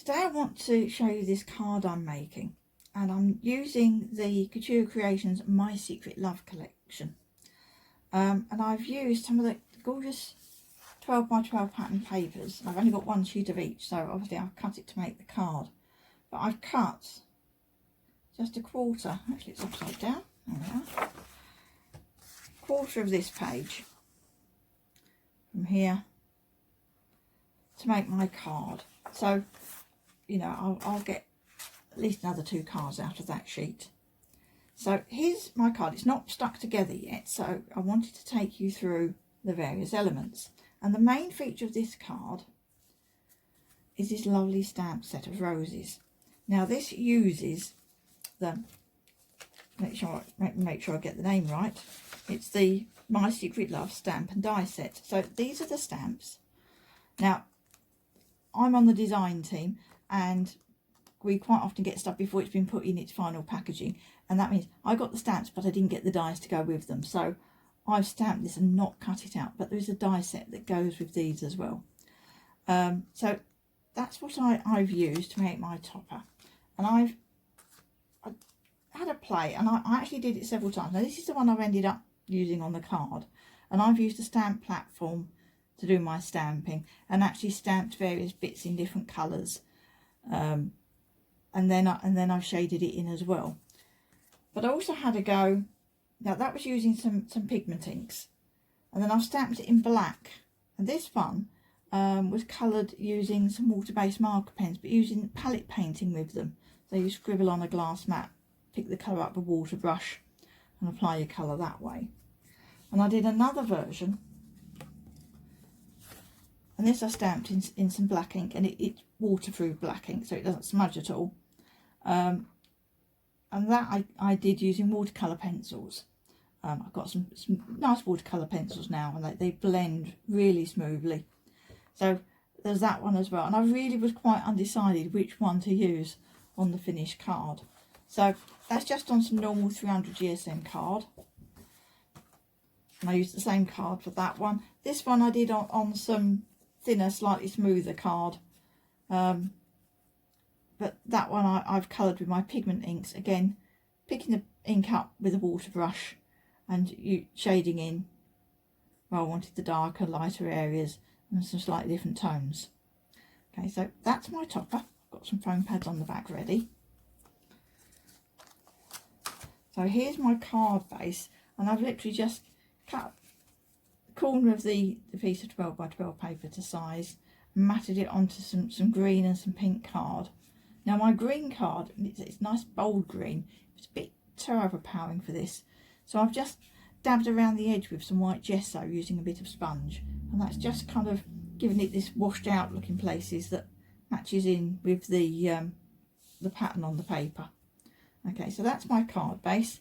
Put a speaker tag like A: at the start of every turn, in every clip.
A: Today I want to show you this card I'm making, and I'm using the Couture Creations My Secret Love collection, and I've used some of the gorgeous 12 by 12 pattern papers. I've only got one sheet of each, so obviously I've cut it to make the card, but I've cut just a quarter, actually it's upside down, there we are, quarter of this page from here to make my card. So, you know, I'll get at least another 2 cards out of that sheet. So here's my card. It's not stuck together yet, so I wanted to take you through the various elements. And the main feature of this card is this lovely stamp set of roses. Now this uses the, make sure I get the name right, it's the My Secret Love stamp and die set. So these are the stamps. Now I'm on the design team, and we quite often get stuff before it's been put in its final packaging, and that means I got the stamps but I didn't get the dies to go with them, so I've stamped this and not cut it out, but there is a die set that goes with these as well. So that's what I've used to make my topper, and I had a play, and I actually did it several times. Now this is the one I've ended up using on the card, and I've used a stamp platform to do my stamping, and actually stamped various bits in different colours, and then I've shaded it in as well. But I also had a go. Now that was using some pigment inks, and then I've stamped it in black, and this one was coloured using some water-based marker pens, but using palette painting with them. So you scribble on a glass mat, pick the colour up with a water brush and apply your colour that way. And I did another version, and this I stamped in some black ink, and it's waterproof black ink, so it doesn't smudge at all. And that I did using watercolour pencils. I've got some nice watercolour pencils now, and they blend really smoothly. So there's that one as well. And I really was quite undecided which one to use on the finished card. So that's just on some normal 300 GSM card. And I used the same card for that one. This one I did on some thinner, slightly smoother card. But that one I've coloured with my pigment inks, again picking the ink up with a water brush and shading in where I wanted the darker, lighter areas and some slightly different tones. Okay, so that's my topper. I've got some foam pads on the back ready. So here's my card base, and I've literally just cut the corner of the piece of 12 by 12 paper to size, and matted it onto some green and some pink card. Now my green card, it's nice bold green, it's a bit too overpowering for this, so I've just dabbed around the edge with some white gesso using a bit of sponge, and that's just kind of giving it this washed out look in places that matches in with the pattern on the paper. Okay, so that's my card base.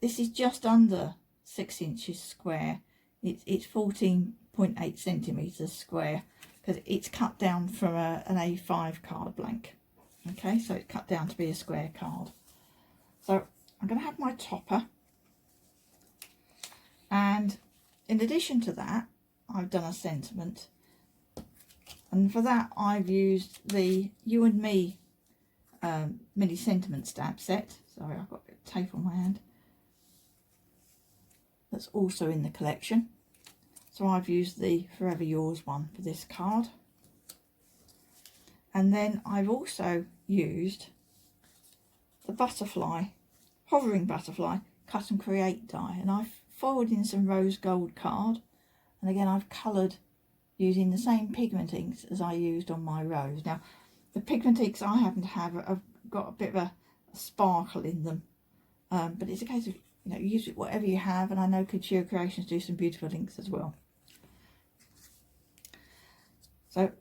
A: This is just under 6 inches square. It's 14.8 centimetres square, because it's cut down from an A5 card blank. Okay, so it's cut down to be a square card. So I'm going to have my topper, and in addition to that I've done a sentiment, and for that I've used the You and Me mini sentiment stamp set. Sorry, I've got a bit of tape on my hand. That's also in the collection. So I've used the Forever Yours one for this card. And then I've also used the butterfly, hovering butterfly, cut and create die. And I've foiled in some rose gold card. And again, I've coloured using the same pigment inks as I used on my rose. Now, the pigment inks I happen to have got a bit of a sparkle in them. But it's a case of, you know, use whatever you have. And I know Couture Creations do some beautiful inks as well. So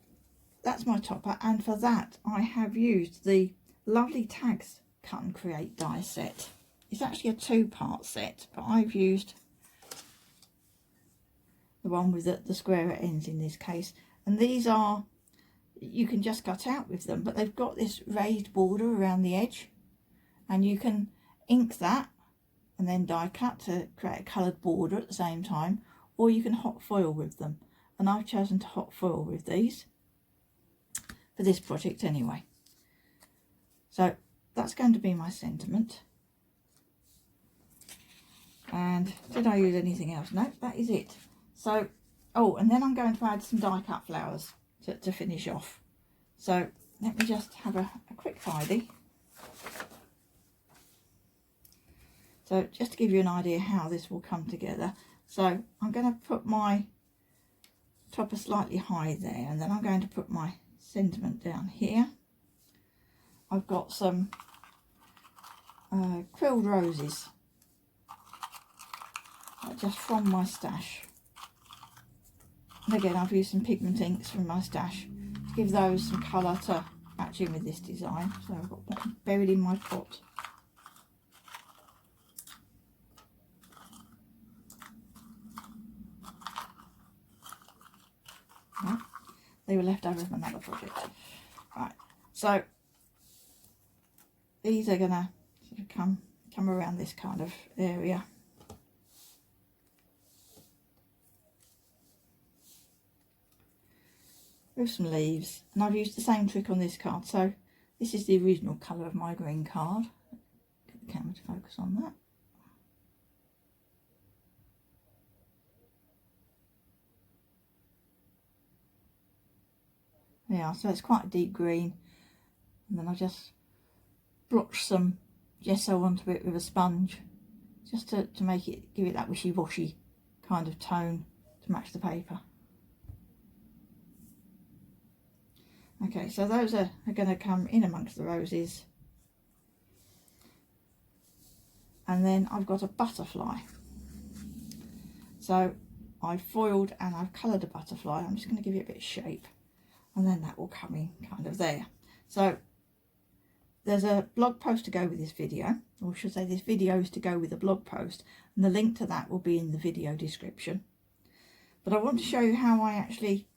A: that's my topper, and for that I have used the lovely Tags Cut and Create die set. It's actually a 2-part set, but I've used the one with the squarer ends in this case, and these are, you can just cut out with them, but they've got this raised border around the edge, and you can ink that and then die cut to create a coloured border at the same time, or you can hot foil with them. And I've chosen to hot foil with these. for this project anyway. So that's going to be my sentiment. And did I use anything else? No, that is it. So, oh, and then I'm going to add some die cut flowers to finish off. So let me just have a quick tidy. So just to give you an idea how this will come together. So I'm going to put my topper slightly high there, and then I'm going to put my sentiment down here. I've got some quilled roses, just from my stash. And again, I've used some pigment inks from my stash to give those some colour to match in with this design. So I've got one buried in my pot. Right. They were left over from another project. Right, so these are gonna sort of come around this kind of area. With some leaves, and I've used the same trick on this card. So this is the original colour of my green card. Get the camera to focus on that. Yeah, so it's quite a deep green, and then I just blotch some gesso onto it with a sponge, just to make it, give it that wishy-washy kind of tone to match the paper. Okay, so those are going to come in amongst the roses. And then I've got a butterfly. So I've foiled and I've coloured a butterfly. I'm just going to give it a bit of shape, and then that will come in kind of there. So there's a blog post to go with this video, or I should say this video is to go with a blog post, and the link to that will be in the video description. But I want to show you how I actually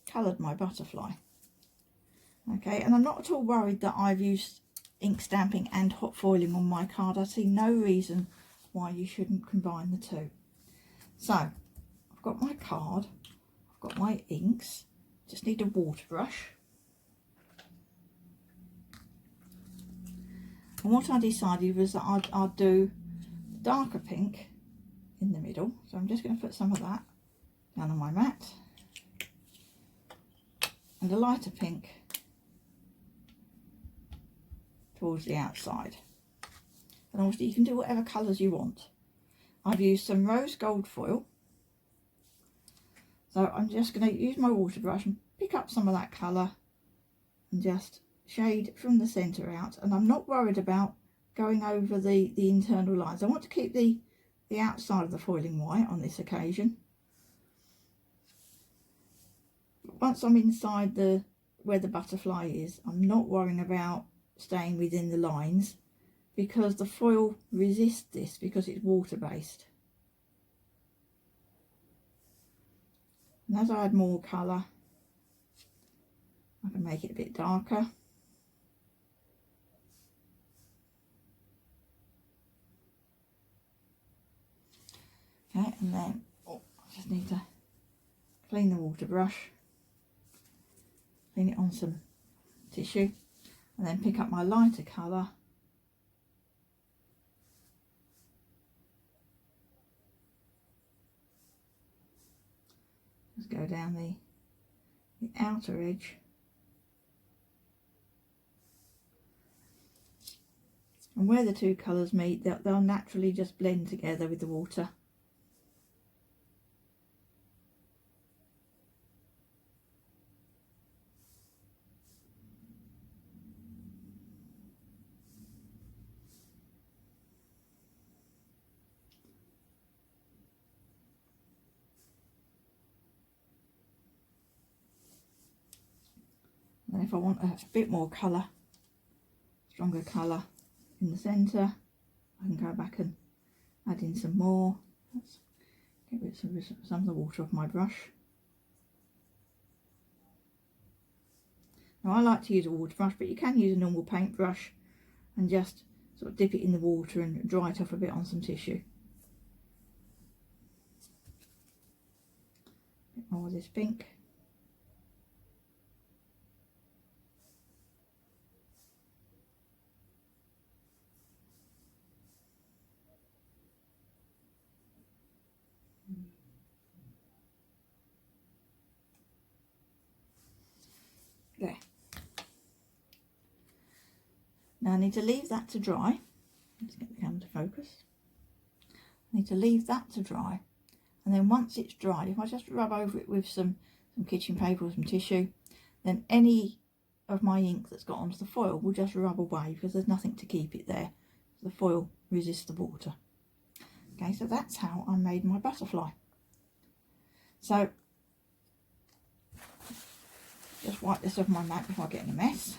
A: coloured my butterfly. Okay, and I'm not at all worried that I've used ink stamping and hot foiling on my card. I see no reason why you shouldn't combine the two. So I've got my card, I've got my inks, just need a water brush. And what I decided was that I'd do darker pink in the middle. So I'm just going to put some of that down on my mat, and a lighter pink towards the outside. And obviously you can do whatever colours you want. I've used some rose gold foil, so I'm just going to use my water brush and pick up some of that colour and just shade from the centre out. And I'm not worried about going over the internal lines. I want to keep the outside of the foiling white on this occasion. Once I'm inside where the butterfly is, I'm not worrying about staying within the lines, because the foil resists this because it's water based. And as I add more colour, I can make it a bit darker. Okay, and then I just need to clean the water brush, clean it on some tissue, and then pick up my lighter colour just go down the outer edge, and where the two colours meet, they'll naturally just blend together with the water. And if I want a bit more colour, stronger colour in the centre, I can go back and add in some more. Let's get rid of some of the water off my brush. Now I like to use a water brush, but you can use a normal paintbrush and just sort of dip it in the water and dry it off a bit on some tissue. A bit more of this pink. Now I need to leave that to dry. Let's get the camera to focus. I need to leave that to dry, and then once it's dried, if I just rub over it with some kitchen paper or some tissue, then any of my ink that's got onto the foil will just rub away because there's nothing to keep it there. The foil resists the water. Okay, so that's how I made my butterfly. So just wipe this off my mat before I get in a mess.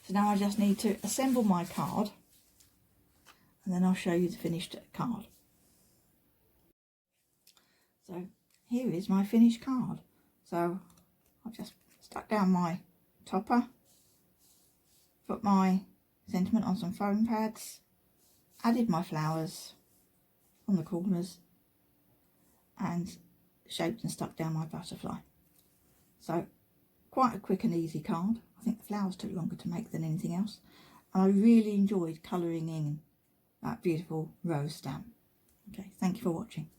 A: So now I just need to assemble my card, and then I'll show you the finished card. So here is my finished card. So I've just stuck down my topper, put my sentiment on some foam pads, added my flowers on the corners, and shaped and stuck down my butterfly. So quite a quick and easy card. I think the flowers took longer to make than anything else. And I really enjoyed colouring in that beautiful rose stamp. Okay, thank you for watching.